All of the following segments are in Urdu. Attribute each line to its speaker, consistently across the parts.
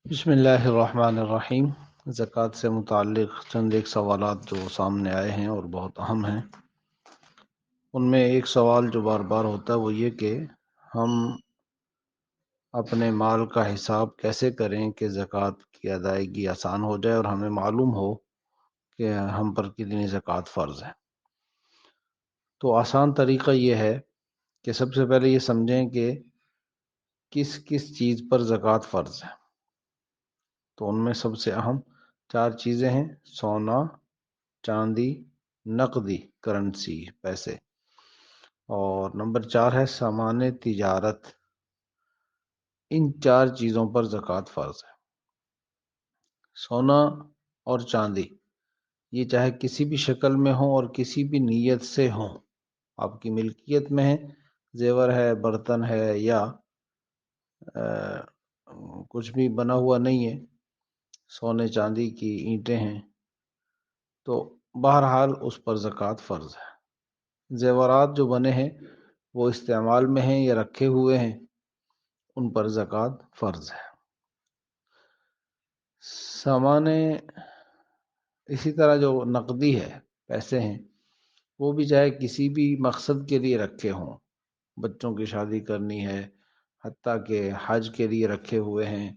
Speaker 1: بسم اللہ الرحمن الرحیم۔ زکوٰۃ سے متعلق چند ایک سوالات جو سامنے آئے ہیں اور بہت اہم ہیں، ان میں ایک سوال جو بار بار ہوتا ہے وہ یہ کہ ہم اپنے مال کا حساب کیسے کریں کہ زکوٰۃ کی ادائیگی آسان ہو جائے اور ہمیں معلوم ہو کہ ہم پر کتنی زکوٰۃ فرض ہے۔ تو آسان طریقہ یہ ہے کہ سب سے پہلے یہ سمجھیں کہ کس کس چیز پر زکوٰۃ فرض ہے۔ تو ان میں سب سے اہم 4 چیزیں ہیں: سونا، چاندی، نقدی کرنسی پیسے، اور نمبر 4 ہے سامان تجارت۔ ان 4 چیزوں پر زکوٰۃ فرض ہے۔ سونا اور چاندی یہ چاہے کسی بھی شکل میں ہوں اور کسی بھی نیت سے ہوں، آپ کی ملکیت میں ہے، زیور ہے، برتن ہے، یا کچھ بھی بنا ہوا نہیں ہے، سونے چاندی کی اینٹیں ہیں، تو بہرحال اس پر زکوٰۃ فرض ہے۔ زیورات جو بنے ہیں وہ استعمال میں ہیں یا رکھے ہوئے ہیں، ان پر زکوٰۃ فرض ہے۔ سامان اسی طرح جو نقدی ہے، پیسے ہیں، وہ بھی چاہے کسی بھی مقصد کے لیے رکھے ہوں، بچوں کی شادی کرنی ہے، حتیٰ کہ حج کے لیے رکھے ہوئے ہیں،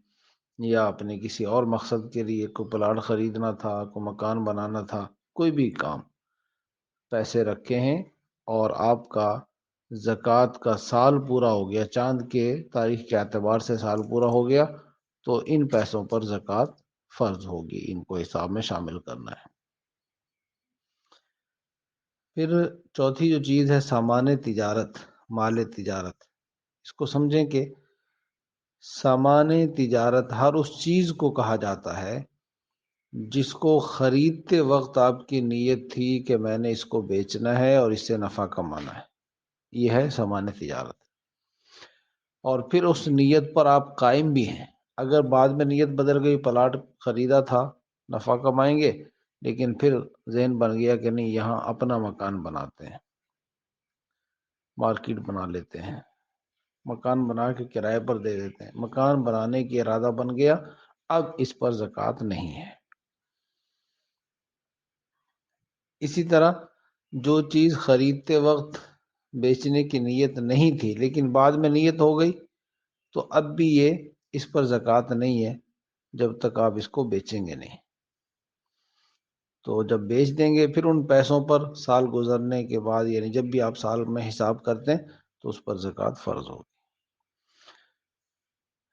Speaker 1: یا اپنے کسی اور مقصد کے لیے، کوئی پلاٹ خریدنا تھا، کوئی مکان بنانا تھا، کوئی بھی کام، پیسے رکھے ہیں اور آپ کا زکوٰۃ کا سال پورا ہو گیا، چاند کے تاریخ کے اعتبار سے سال پورا ہو گیا، تو ان پیسوں پر زکوٰۃ فرض ہوگی، ان کو حساب میں شامل کرنا ہے۔ پھر چوتھی جو چیز ہے سامان تجارت، مال تجارت، اس کو سمجھیں کہ سامان تجارت ہر اس چیز کو کہا جاتا ہے جس کو خریدتے وقت آپ کی نیت تھی کہ میں نے اس کو بیچنا ہے اور اس سے نفع کمانا ہے، یہ ہے سامان تجارت۔ اور پھر اس نیت پر آپ قائم بھی ہیں۔ اگر بعد میں نیت بدل گئی، پلاٹ خریدا تھا نفع کمائیں گے، لیکن پھر ذہن بن گیا کہ نہیں، یہاں اپنا مکان بناتے ہیں، مارکیٹ بنا لیتے ہیں، مکان بنا کے کرائے پر دے دیتے ہیں، مکان بنانے کی ارادہ بن گیا، اب اس پر زکوٰۃ نہیں ہے۔ اسی طرح جو چیز خریدتے وقت بیچنے کی نیت نہیں تھی لیکن بعد میں نیت ہو گئی، تو اب بھی یہ اس پر زکوٰۃ نہیں ہے جب تک آپ اس کو بیچیں گے نہیں۔ تو جب بیچ دیں گے پھر ان پیسوں پر سال گزرنے کے بعد، یعنی جب بھی آپ سال میں حساب کرتے ہیں تو اس پر زکوٰۃ فرض ہوگی۔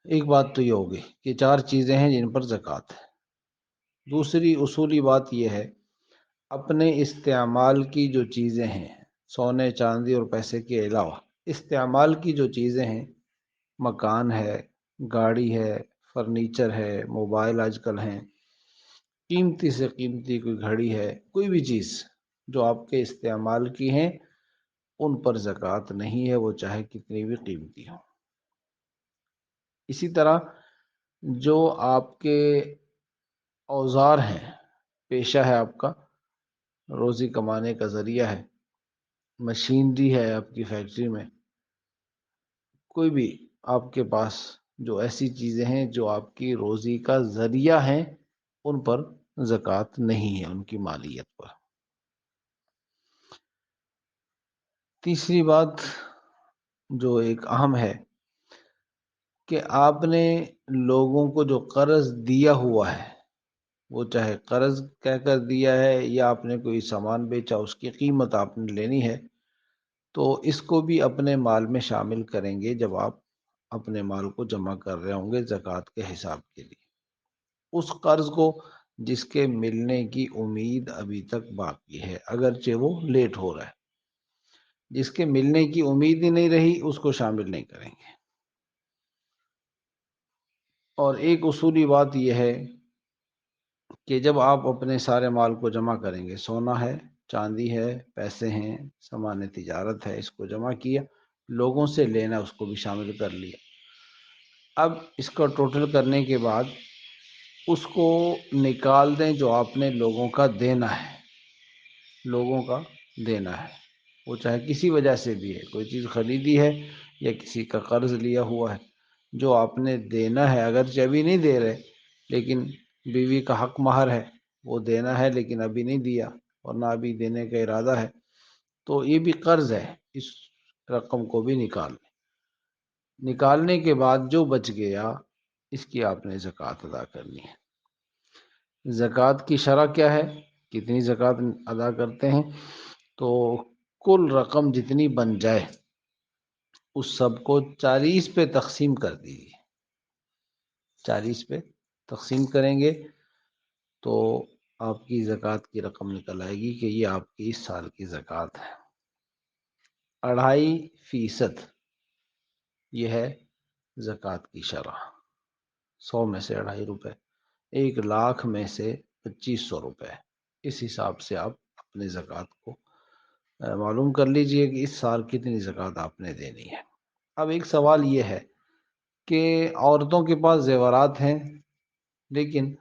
Speaker 1: ایک بات تو یہ ہوگی کہ 4 چیزیں ہیں جن پر زکوٰۃ ہے۔ دوسری اصولی بات یہ ہے، اپنے استعمال کی جو چیزیں ہیں، سونے چاندی اور پیسے کے علاوہ استعمال کی جو چیزیں ہیں، مکان ہے، گاڑی ہے، فرنیچر ہے، موبائل آج کل ہیں، قیمتی سے قیمتی کوئی گھڑی ہے، کوئی بھی چیز جو آپ کے استعمال کی ہیں، ان پر زکوٰۃ نہیں ہے، وہ چاہے کتنی بھی قیمتی ہو۔ اسی طرح جو آپ کے اوزار ہیں، پیشہ ہے آپ کا، روزی کمانے کا ذریعہ ہے، مشینری ہے آپ کی فیکٹری میں، کوئی بھی آپ کے پاس جو ایسی چیزیں ہیں جو آپ کی روزی کا ذریعہ ہیں، ان پر زکوٰۃ نہیں ہے، ان کی مالیت پر۔ تیسری بات جو ایک اہم ہے کہ آپ نے لوگوں کو جو قرض دیا ہوا ہے، وہ چاہے قرض کہہ کر دیا ہے یا آپ نے کوئی سامان بیچا، اس کی قیمت آپ نے لینی ہے، تو اس کو بھی اپنے مال میں شامل کریں گے جب آپ اپنے مال کو جمع کر رہے ہوں گے زکوٰۃ کے حساب کے لیے۔ اس قرض کو جس کے ملنے کی امید ابھی تک باقی ہے، اگرچہ وہ لیٹ ہو رہا ہے، جس کے ملنے کی امید ہی نہیں رہی، اس کو شامل نہیں کریں گے۔ اور ایک اصولی بات یہ ہے کہ جب آپ اپنے سارے مال کو جمع کریں گے، سونا ہے، چاندی ہے، پیسے ہیں، سامان تجارت ہے، اس کو جمع کیا، لوگوں سے لینا اس کو بھی شامل کر لیا، اب اس کا ٹوٹل کرنے کے بعد اس کو نکال دیں جو آپ نے لوگوں کا دینا ہے، لوگوں کا دینا ہے، وہ چاہے کسی وجہ سے بھی ہے، کوئی چیز خریدی ہے یا کسی کا قرض لیا ہوا ہے، جو آپ نے دینا ہے، اگرچہ ابھی نہیں دے رہے لیکن بیوی کا حق مہر ہے، وہ دینا ہے لیکن ابھی نہیں دیا اور نہ ابھی دینے کا ارادہ ہے، تو یہ بھی قرض ہے، اس رقم کو بھی نکالنے کے بعد جو بچ گیا اس کی آپ نے زکوٰۃ ادا کرنی ہے۔ زکوٰۃ کی شرح کیا ہے، کتنی زکوٰۃ ادا کرتے ہیں؟ تو کل رقم جتنی بن جائے اس سب کو 40 پہ تقسیم کر دیجیے۔ 40 پہ تقسیم کریں گے تو آپ کی زکوٰۃ کی رقم نکل آئے گی کہ یہ آپ کی اس سال کی زکوٰۃ ہے۔ 2.5% یہ ہے زکوٰۃ کی شرح۔ 100 میں سے 2.5 روپے، 1,00,000 میں سے 2,500 روپے، اس حساب سے آپ اپنے زکوٰۃ کو معلوم کر لیجئے کہ اس سال کتنی زکوٰۃ آپ نے دینی ہے۔ اب ایک سوال یہ ہے کہ عورتوں کے پاس زیورات ہیں لیکن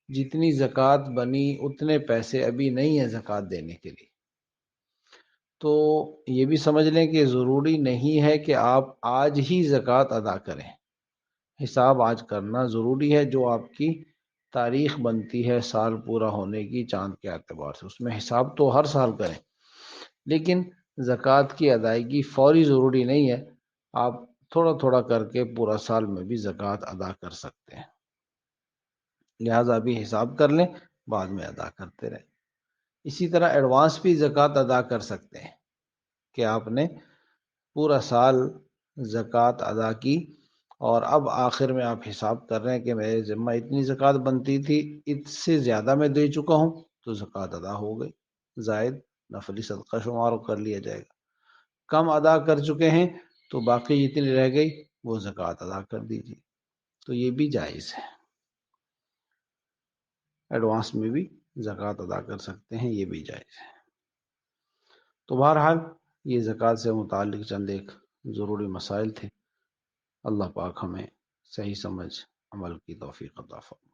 Speaker 1: جتنی زکوٰۃ بنی اتنے پیسے ابھی نہیں ہیں زکوٰۃ دینے کے لیے، تو یہ بھی سمجھ لیں کہ ضروری نہیں ہے کہ آپ آج ہی زکوٰۃ ادا کریں۔ حساب آج کرنا ضروری ہے، جو آپ کی تاریخ بنتی ہے سال پورا ہونے کی چاند کے اعتبار سے، اس میں حساب تو ہر سال کریں، لیکن زکوٰۃ کی ادائیگی فوری ضروری نہیں ہے، آپ تھوڑا تھوڑا کر کے پورا سال میں بھی زکوٰۃ ادا کر سکتے ہیں، لہٰذا ابھی حساب کر لیں، بعد میں ادا کرتے رہیں۔ اسی طرح ایڈوانس بھی زکوٰۃ ادا کر سکتے ہیں کہ آپ نے پورا سال زکوٰۃ ادا کی اور اب آخر میں آپ حساب کر رہے ہیں کہ میرے ذمہ اتنی زکوٰۃ بنتی تھی، اس سے زیادہ میں دے چکا ہوں، تو زکوٰۃ ادا ہو گئی، زائد نفلی صدقہ شمار کر لیا جائے گا۔ کم ادا کر چکے ہیں تو باقی جتنی رہ گئی وہ زکوٰۃ ادا کر دیجیے، تو یہ بھی جائز ہے، ایڈوانس میں بھی زکوٰۃ ادا کر سکتے ہیں، یہ بھی جائز ہے۔ تو بہرحال یہ زکوٰۃ سے متعلق چند ایک ضروری مسائل تھے۔ اللہ پاک ہمیں صحیح سمجھ عمل کی توفیق عطا فرمائے۔